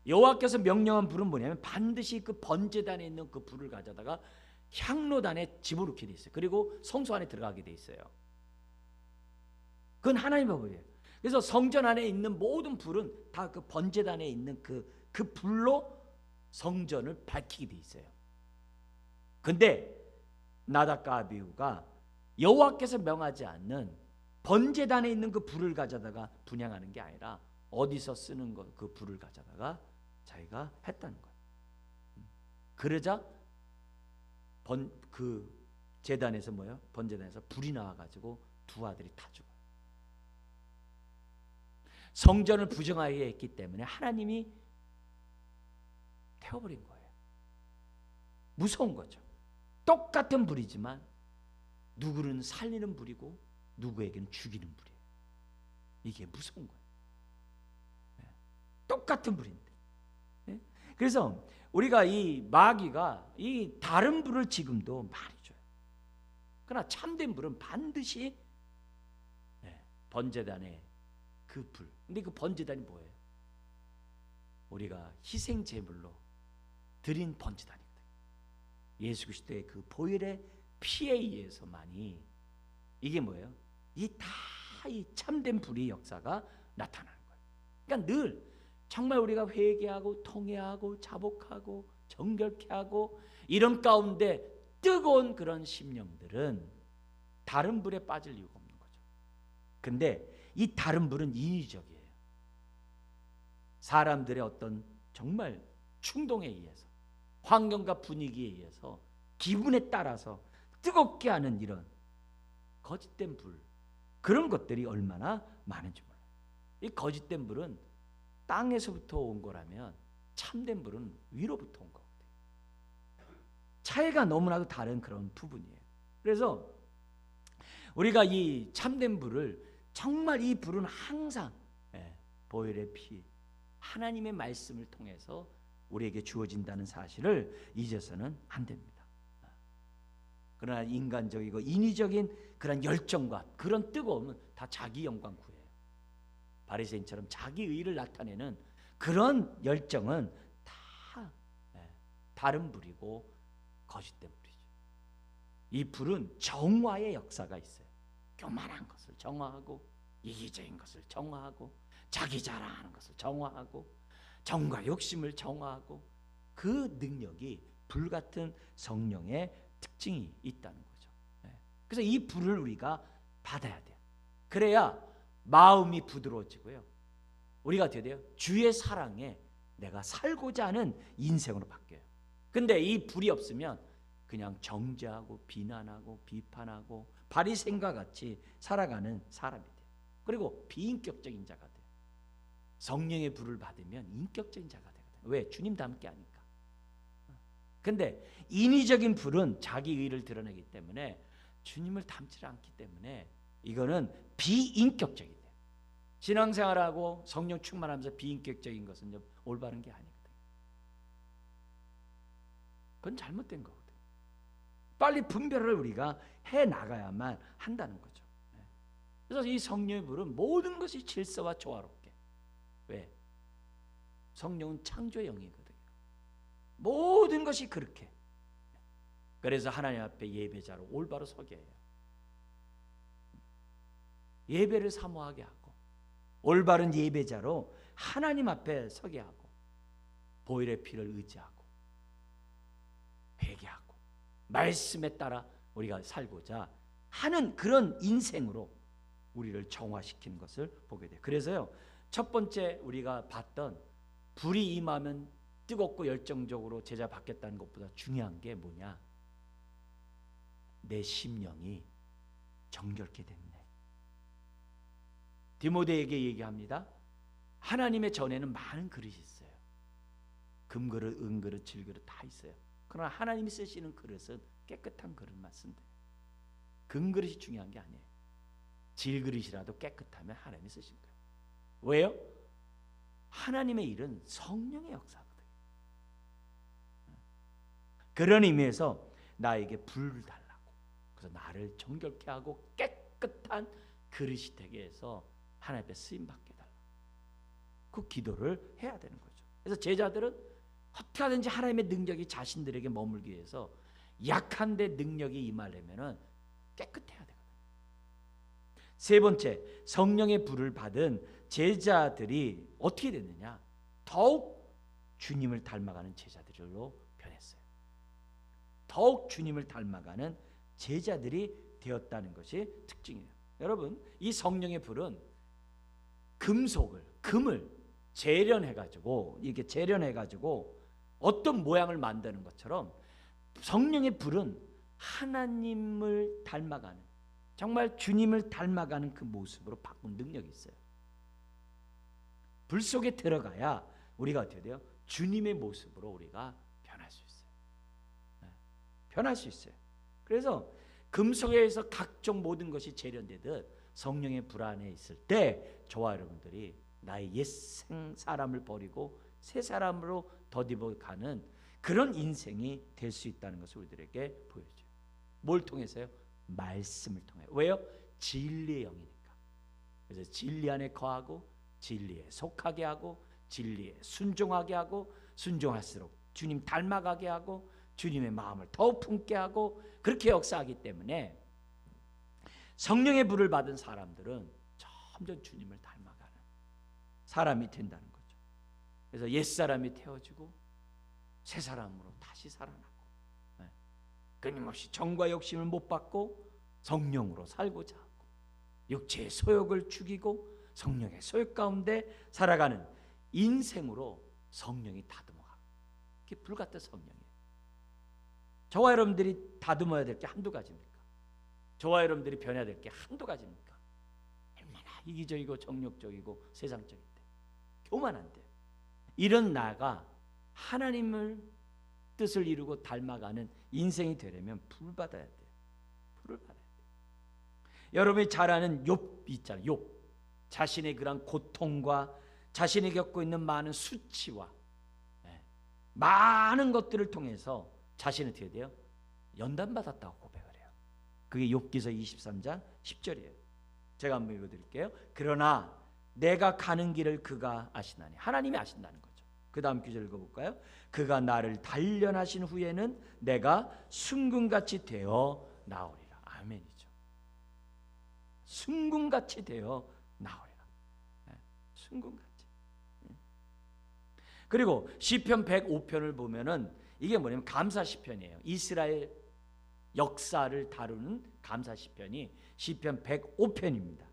여호와께서 명령한 불은 뭐냐면 반드시 그 번제단에 있는 그 불을 가져다가 향로단에 집어넣게 돼 있어요. 그리고 성소 안에 들어가게 돼 있어요. 그건 하나님의 법이에요. 그래서 성전 안에 있는 모든 불은 다 그 번제단에 있는 그 불로 성전을 밝히게 돼 있어요. 근데 나답과 아비후가 여호와께서 명하지 않는 번제단에 있는 그 불을 가져다가 분향하는 게 아니라 어디서 쓰는 거 그 불을 가져다가 자기가 했다는 거예요. 그러자 그 제단에서 뭐예요? 번제단에서 불이 나와가지고 두 아들이 다 죽어요. 성전을 부정하게 했기 때문에 하나님이 태워버린 거예요. 무서운 거죠. 똑같은 불이지만 누구는 살리는 불이고 누구에게는 죽이는 불이에요. 이게 무서운 거예요. 똑같은 불인데. 그래서 우리가 이 마귀가 이 다른 불을 지금도 많이 줘요. 그러나 참된 불은 반드시 번제단의 그 불. 근데 그 번제단이 뭐예요? 우리가 희생 제물로 드린 번제단이거든요. 예수 그리스도의 그 보혈의 피에 의해서만이 이게 뭐예요? 이 참된 불의 역사가 나타나는 거예요. 그러니까 늘 정말 우리가 회개하고 통회하고 자복하고 정결케 하고 이런 가운데 뜨거운 그런 심령들은 다른 불에 빠질 이유가 없는 거죠. 근데 이 다른 불은 인위적이에요. 사람들의 어떤 정말 충동에 의해서 환경과 분위기에 의해서 기분에 따라서 뜨겁게 하는 이런 거짓된 불, 그런 것들이 얼마나 많은지 몰라요. 이 거짓된 불은 땅에서부터 온 거라면 참된 불은 위로부터 온 거거든요. 차이가 너무나도 다른 그런 부분이에요. 그래서 우리가 이 참된 불을 정말 이 불은 항상 보혈의 피, 하나님의 말씀을 통해서 우리에게 주어진다는 사실을 잊어서는 안 됩니다. 그러나 인간적이고 인위적인 그런 열정과 그런 뜨거움은 다 자기 영광 구해요. 바리새인처럼 자기 의를 나타내는 그런 열정은 다 다른 불이고 거짓된 불이죠. 이 불은 정화의 역사가 있어요. 교만한 것을 정화하고 이기적인 것을 정화하고 자기 자랑하는 것을 정화하고 정과 욕심을 정화하고 그 능력이 불같은 성령의 특징이 있다는 거죠. 그래서 이 불을 우리가 받아야 돼요. 그래야 마음이 부드러워지고요. 우리가 어떻게 돼요? 주의 사랑에 내가 살고자 하는 인생으로 바뀌어요. 근데 이 불이 없으면 그냥 정죄하고 비난하고 비판하고 바리새인과 같이 살아가는 사람이 돼요. 그리고 비인격적인 자가 돼요. 성령의 불을 받으면 인격적인 자가 되거든요. 왜? 주님 닮게 하니까. 근데 인위적인 불은 자기 의를 드러내기 때문에 주님을 닮지 않기 때문에 이거는 비인격적이 돼요. 신앙생활하고 성령 충만하면서 비인격적인 것은 올바른 게 아니거든요. 그건 잘못된 거거든요. 빨리 분별을 우리가 해 나가야만 한다는 거죠. 그래서 이 성령의 불은 모든 것이 질서와 조화롭게. 왜? 성령은 창조의 영이거든요. 모든 것이 그렇게. 그래서 하나님 앞에 예배자로 올바로 서게 해요. 예배를 사모하게 하고 올바른 예배자로 하나님 앞에 서게 하고 보혈의 피를 의지하고 회개하고 말씀에 따라 우리가 살고자 하는 그런 인생으로 우리를 정화시키는 것을 보게 돼요. 그래서요, 첫 번째 우리가 봤던 불이 임하면 뜨겁고 열정적으로 제자 받겠다는 것보다 중요한 게 뭐냐? 내 심령이 정결케 됐네. 디모데에게 얘기합니다. 하나님의 전에는 많은 그릇이 있어요. 금그릇, 은그릇, 질그릇 다 있어요. 그러나 하나님이 쓰시는 그릇은 깨끗한 그릇만 쓴대요. 금그릇이 중요한 게 아니에요. 질그릇이라도 깨끗하면 하나님이 쓰신 거예요. 왜요? 하나님의 일은 성령의 역사거든요. 그런 의미에서 나에게 불을 달라고, 그래서 나를 정결케 하고 깨끗한 그릇이 되게 해서 하나님 앞에 쓰임 받게 달라고 그 기도를 해야 되는 거죠. 그래서 제자들은 어떻게 하든지 하나님의 능력이 자신들에게 머물기 위해서 약한데 능력이 임하려면 깨끗해야 되거든요. 세 번째, 성령의 불을 받은 제자들이 어떻게 됐느냐? 더욱 주님을 닮아가는 제자들로 변했어요. 더욱 주님을 닮아가는 제자들이 되었다는 것이 특징이에요. 여러분, 이 성령의 불은 금을 재련해가지고 이렇게 재련해가지고 어떤 모양을 만드는 것처럼 성령의 불은 하나님을 닮아가는, 정말 주님을 닮아가는 그 모습으로 바꾼 능력이 있어요. 불 속에 들어가야 우리가 어떻게 돼요? 주님의 모습으로 우리가 변할 수 있어요. 변할 수 있어요. 그래서 금속에서 각종 모든 것이 재련되듯 성령의 불 안에 있을 때 저와 여러분들이 나의 옛 사람을 버리고 새 사람으로 덧입어 가는 그런 인생이 될 수 있다는 것을 우리들에게 보여줘요. 뭘 통해서요? 말씀을 통해. 왜요? 진리의 영이니까. 그래서 진리 안에 거하고 진리에 속하게 하고 진리에 순종하게 하고 순종할수록 주님 닮아가게 하고 주님의 마음을 더욱 품게 하고 그렇게 역사하기 때문에 성령의 불을 받은 사람들은 점점 주님을 닮아가는 사람이 된다는 거죠. 그래서 옛사람이 태워지고 새 사람으로 다시 살아나고 끊임없이 정과 욕심을 못 받고 성령으로 살고자 하고 육체의 소욕을 죽이고 성령의 소욕 가운데 살아가는 인생으로 성령이 다듬어가고 그게 불같은 성령이에요. 저와 여러분들이 다듬어야 될 게 한두 가지입니까? 저와 여러분들이 변해야 될 게 한두 가지입니까? 얼마나 이기적이고 정욕적이고 세상적인데 교만한데 이런 나가 하나님을 뜻을 이루고 닮아가는 인생이 되려면 불 받아야 돼요. 불을 받아야 돼요. 여러분이 잘 아는 욥 있잖아요. 욥. 자신의 그런 고통과 자신이 겪고 있는 많은 수치와 많은 것들을 통해서 자신은 어떻게 돼요? 연단받았다고 고백을 해요. 그게 욥기서 23장 10절이에요. 제가 한번 읽어드릴게요. 그러나 내가 가는 길을 그가 아시나니. 하나님이 아신다는 거죠. 그 다음 구절 읽어볼까요? 그가 나를 단련하신 후에는 내가 순금같이 되어 나오리라. 아멘이죠. 순금같이 되어 나오리라. 순금같이. 그리고 시편 105편을 보면은 이게 뭐냐면 감사 시편이에요. 이스라엘 역사를 다루는 감사 시편이 시편 105편입니다.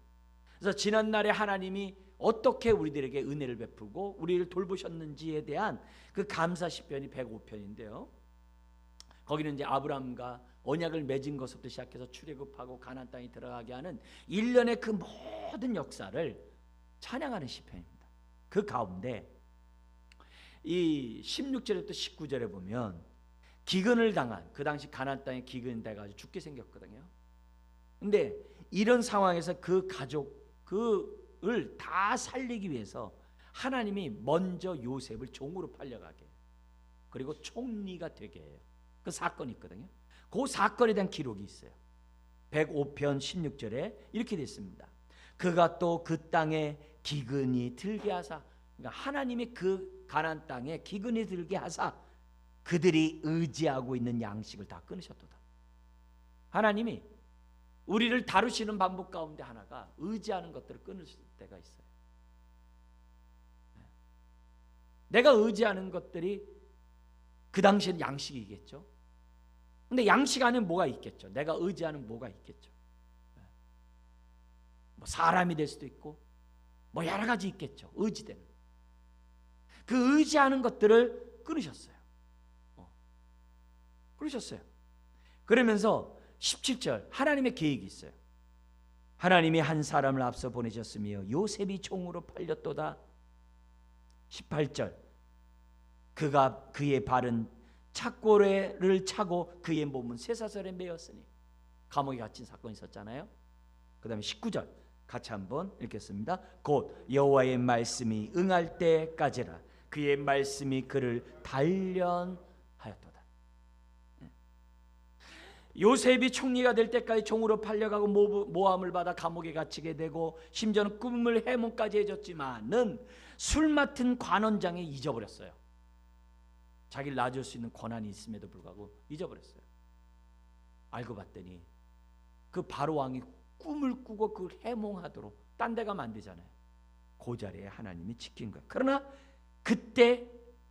그래서 지난날에 하나님이 어떻게 우리들에게 은혜를 베풀고 우리를 돌보셨는지에 대한 그 감사 시편이 105편인데요. 거기는 이제 아브라함과 언약을 맺은 것부터 시작해서 출애굽하고 가나안 땅에 들어가게 하는 일련의 그 모든 역사를 찬양하는 시편입니다. 그 가운데 이 16절부터 19절에 보면 기근을 당한, 그 당시 가나안 땅에 기근이 돼가지고 죽게 생겼거든요. 근데 이런 상황에서 그 가족은 다 살리기 위해서 하나님이 먼저 요셉을 종으로 팔려가게, 그리고 총리가 되게 해요. 그 사건이 있거든요. 그 사건에 대한 기록이 있어요. 105편 16절에 이렇게 됐습니다. 그가 또 그 땅에 기근이 들게 하사, 그러니까 하나님이 그 가나안 땅에 기근이 들게 하사 그들이 의지하고 있는 양식을 다 끊으셨도다. 하나님이 우리를 다루시는 방법 가운데 하나가 의지하는 것들을 끊으실 때가 있어요. 내가 의지하는 것들이 그 당시에는 양식이겠죠. 근데 양식 안에 뭐가 있겠죠? 내가 의지하는 뭐가 있겠죠? 뭐 사람이 될 수도 있고 뭐 여러 가지 있겠죠. 의지되는. 그 의지하는 것들을 끊으셨어요. 끊으셨어요. 그러면서 17절 하나님의 계획이 있어요. 하나님이 한 사람을 앞서 보내셨으며 요셉이 종으로 팔렸도다. 18절 그가 그의 발은 착고레를 차고 그의 몸은 쇠사슬에 매였으니, 감옥에 갇힌 사건이 있었잖아요. 그 다음에 19절 같이 한번 읽겠습니다. 곧 여호와의 말씀이 응할 때까지라 그의 말씀이 그를 단련하였도다. 요셉이 총리가 될 때까지 종으로 팔려가고 모함을 받아 감옥에 갇히게 되고 심지어는 꿈을 해몽까지 해줬지만은 술 맡은 관원장에 잊어버렸어요. 자기를 놔줄 수 있는 권한이 있음에도 불구하고 잊어버렸어요. 알고 봤더니 그 바로 왕이 꿈을 꾸고 그걸 해몽하도록 딴 데 가면 안 되잖아요. 그 자리에 하나님이 지킨 거예요. 그러나 그때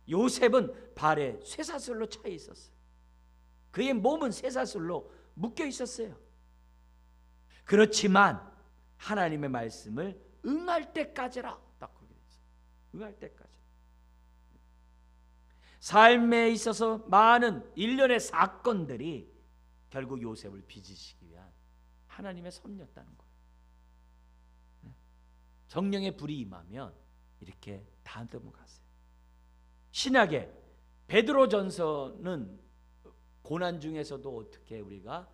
요셉은 발에 쇠사슬로 차 있었어요. 그의 몸은 쇠사슬로 묶여 있었어요. 그렇지만 하나님의 말씀을 응할 때까지라, 딱 그렇게 됐어요. 응할 때까지. 삶에 있어서 많은 일련의 사건들이 결국 요셉을 빚으시기 위한 하나님의 섭리였다는 거예요. 성령의 불이 임하면 이렇게 다 넘어갔어요. 신약의 베드로전서는 고난 중에서도 어떻게 우리가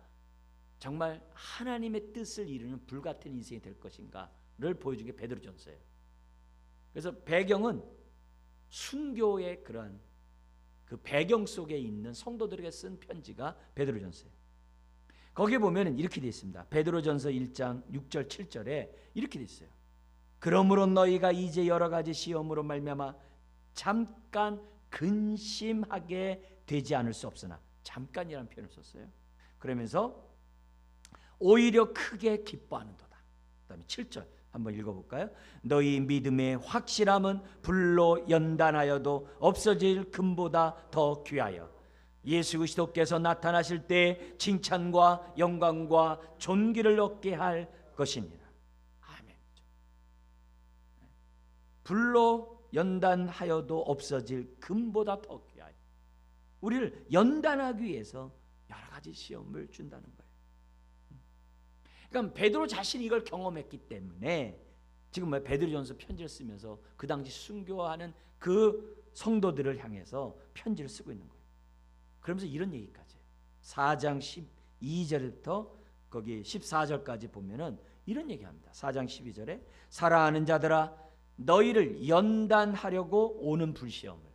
정말 하나님의 뜻을 이루는 불같은 인생이 될 것인가를 보여준 게 베드로전서예요. 그래서 배경은 순교의 그런 그 배경 속에 있는 성도들에게 쓴 편지가 베드로전서예요. 거기에 보면 이렇게 되어 있습니다. 베드로전서 1장 6절 7절에 이렇게 되어 있어요. 그러므로 너희가 이제 여러 가지 시험으로 말미암아 잠깐 근심하게 되지 않을 수 없으나, 잠깐이라는 표현을 썼어요. 그러면서 오히려 크게 기뻐하는도다. 그 다음에 7절 한번 읽어볼까요? 너희 믿음의 확실함은 불로 연단하여도 없어질 금보다 더 귀하여 예수 그리스도께서 나타나실 때 칭찬과 영광과 존귀를 얻게 할 것이니라. 아멘. 불로 연단하여도 없어질 금보다 더 귀하여 우리를 연단하기 위해서 여러 가지 시험을 준다는 거예요. 그러니까 베드로 자신이 이걸 경험했기 때문에 지금 베드로전서 편지를 쓰면서 그 당시 순교하는 그 성도들을 향해서 편지를 쓰고 있는 거예요. 그러면서 이런 얘기까지 해요. 4장 12절부터 거기 14절까지 보면은 이런 얘기합니다. 4장 12절에 사랑하는 자들아 너희를 연단하려고 오는 불시험을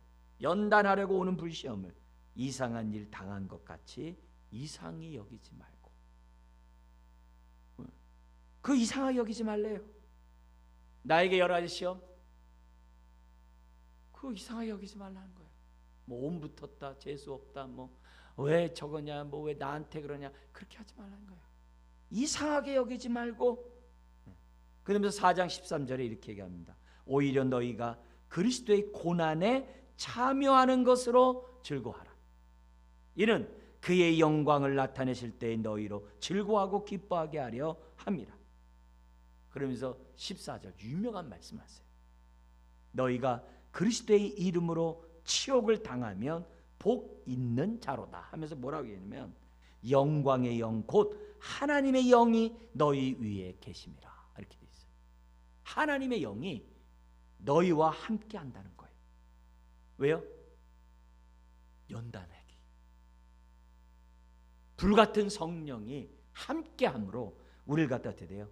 이상한 일 당한 것 같이 이상히 여기지 말고, 그 이상하게 여기지 말래요. 나에게 여러 가지 시험, 그 이상하게 여기지 말라는 거예요. 뭐 온 붙었다, 재수 없다, 뭐 왜 저거냐, 뭐 왜 나한테 그러냐, 그렇게 하지 말라는 거예요. 이상하게 여기지 말고. 그러면서 4장 13절에 이렇게 얘기합니다. 오히려 너희가 그리스도의 고난에 참여하는 것으로 즐거워하라. 이는 그의 영광을 나타내실 때에 너희로 즐거워하고 기뻐하게 하려 함이라. 그러면서 14절 유명한 말씀하세요. 너희가 그리스도의 이름으로 치욕을 당하면 복 있는 자로다 하면서 뭐라고 얘기하냐면 영광의 영 곧 하나님의 영이 너희 위에 계심이라, 이렇게 돼 있어요. 하나님의 영이 너희와 함께 한다는 거예요. 왜요? 연단하기. 불같은 성령이 함께함으로 우리를 갖다 대대요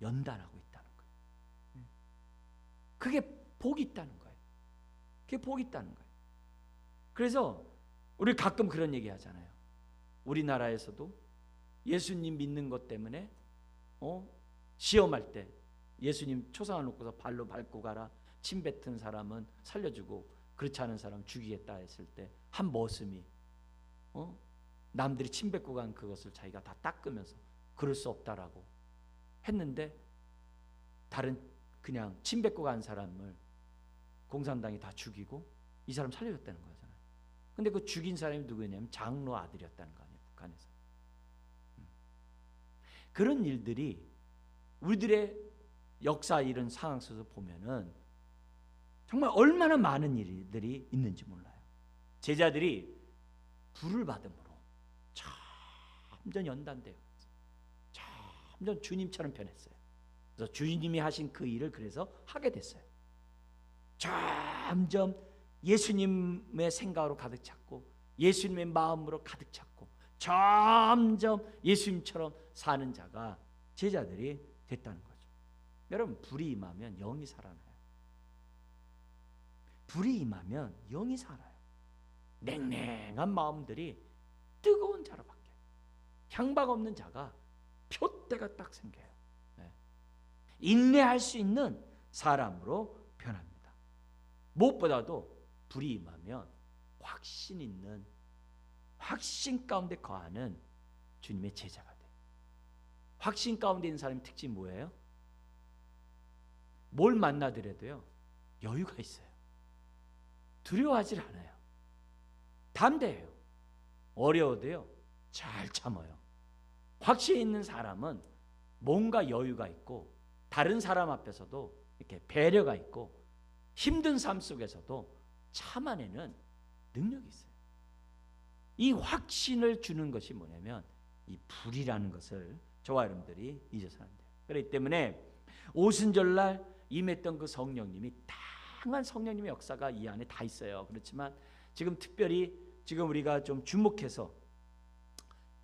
연단하고 있다는 거예요. 그게 복이 있다는 거예요. 그게 복이 있다는 거예요. 그래서 우리 가끔 그런 얘기 하잖아요. 우리나라에서도 예수님 믿는 것 때문에 시험할 때 예수님 초상화 놓고서 발로 밟고 가라, 침 뱉은 사람은 살려주고 그렇지 않은 사람 죽이겠다 했을 때 한 머슴이 남들이 침 뱉고 간 그것을 자기가 다 닦으면서 그럴 수 없다라고 했는데 다른 그냥 침 뱉고 간 사람을 공산당이 다 죽이고 이 사람 살려줬다는 거잖아요. 근데 그 죽인 사람이 누구냐면 장로 아들이었다는 거 아니에요, 북한에서. 그런 일들이 우리들의 역사 이런 상황 속에서 보면은 정말 얼마나 많은 일들이 있는지 몰라요. 제자들이 불을 받음으로 점점 연단돼요. 점점 주님처럼 변했어요. 그래서 주님이 하신 그 일을 그래서 하게 됐어요. 점점 예수님의 생각으로 가득 찼고 예수님의 마음으로 가득 찼고 점점 예수님처럼 사는 자가 제자들이 됐다는 거죠. 여러분, 불이 임하면 영이 살아나요. 불이 임하면 영이 살아요. 냉랭한 마음들이 뜨거운 자로 바뀌어요. 향방 없는 자가 표대가 딱 생겨요. 인내할 수 있는 사람으로 변합니다. 무엇보다도 불이 임하면 확신 있는, 확신 가운데 거하는 주님의 제자가 돼요. 확신 가운데 있는 사람의 특징이 뭐예요? 뭘 만나더라도요 여유가 있어요. 두려워하지 않아요. 담대해요. 어려워도요 잘 참아요. 확신 있는 사람은 뭔가 여유가 있고 다른 사람 앞에서도 이렇게 배려가 있고 힘든 삶 속에서도 참아내는 능력이 있어요. 이 확신을 주는 것이 뭐냐면 이 불이라는 것을 저와 여러분들이 잊어서는 안 돼요. 그렇기 때문에 오순절날 임했던 그 성령님이, 다양한 성령님의 역사가 이 안에 다 있어요. 그렇지만 지금 특별히 지금 우리가 좀 주목해서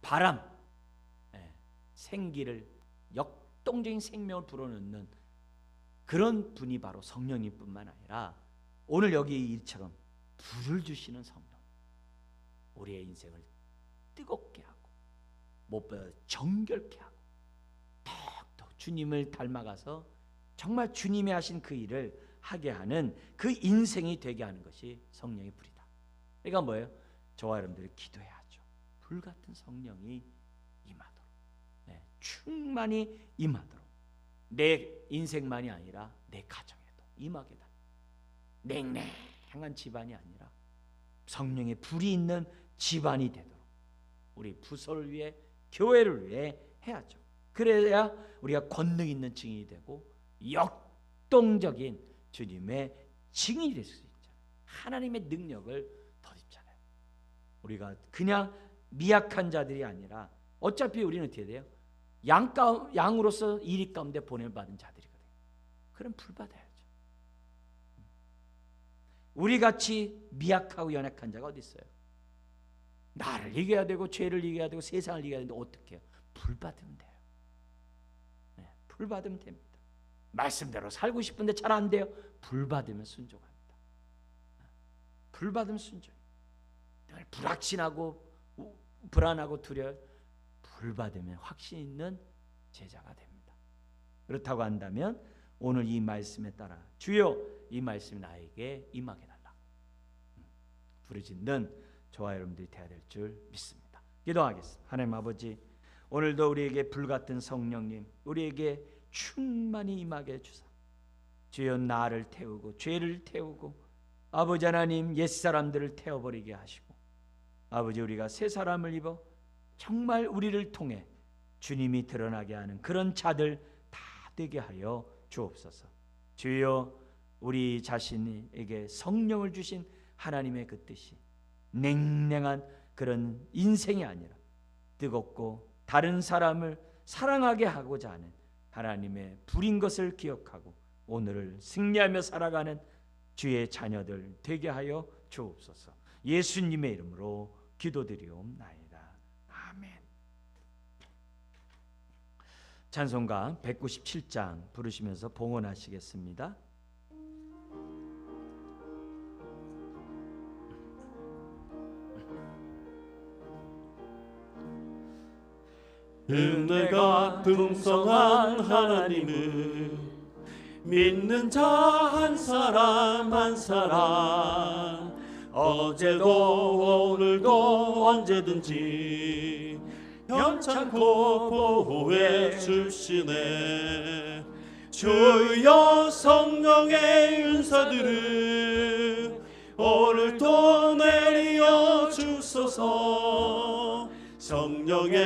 바람, 생기를, 역동적인 생명을 불어넣는 그런 분이 바로 성령님뿐만 아니라 오늘 여기 일처럼 불을 주시는 성령, 우리의 인생을 뜨겁게 하고 무엇보다 정결케 하고 더욱더 주님을 닮아가서 정말 주님이 하신 그 일을 하게 하는 그 인생이 되게 하는 것이 성령의 불이다. 그러니까 뭐예요? 저와 여러분들이 기도해야죠. 불같은 성령이 임하도록, 충만히 임하도록, 내 인생만이 아니라 내 가정에도 임하게 달라. 냉랭한 집안이 아니라 성령의 불이 있는 집안이 되도록 우리 부서를 위해, 교회를 위해 해야죠. 그래야 우리가 권능 있는 증인이 되고 역동적인 주님의 증인이 될 수 있잖아요. 하나님의 능력을 덧입잖아요. 우리가 그냥 미약한 자들이 아니라 어차피 우리는 어떻게 돼요? 양으로서 이리 가운데 보냄받은 자들이거든요. 그럼 불 받아야죠. 우리같이 미약하고 연약한 자가 어디 있어요? 나를 이겨야 되고 죄를 이겨야 되고 세상을 이겨야 되는데 어떻게 해요? 불 받으면 돼요. 불 받으면 됩니다. 말씀대로 살고 싶은데 잘 안 돼요. 불 받으면 순종합니다. 불 받으면 순종. 늘 불확신하고 불안하고 두려워. 불 받으면 확신 있는 제자가 됩니다. 그렇다고 한다면 오늘 이 말씀에 따라 주여 이 말씀이 나에게 임하게 달라 부르짖는 저와 여러분들이 되어야 될 줄 믿습니다. 기도하겠습니다. 하나님 아버지, 오늘도 우리에게 불같은 성령님, 우리에게 충만히 임하게 해주사 주여 나를 태우고 죄를 태우고 아버지 하나님 옛사람들을 태워버리게 하시고 아버지 우리가 새 사람을 입어 정말 우리를 통해 주님이 드러나게 하는 그런 자들 다 되게 하여 주옵소서. 주여 우리 자신에게 성령을 주신 하나님의 그 뜻이 냉랭한 그런 인생이 아니라 뜨겁고 다른 사람을 사랑하게 하고자 하는 하나님의 불인 것을 기억하고 오늘을 승리하며 살아가는 주의 자녀들 되게 하여 주옵소서. 예수님의 이름으로 기도드리옵나이다. 아멘. 찬송가 197장 부르시면서 봉헌하시겠습니다. 은혜가 풍성한 하나님을 믿는 자 한 사람 한 사람 어제도 오늘도 언제든지 변찮고 보호해 주시네. 주여 성령의 은사들을 오늘도 내려 주소서. 성령의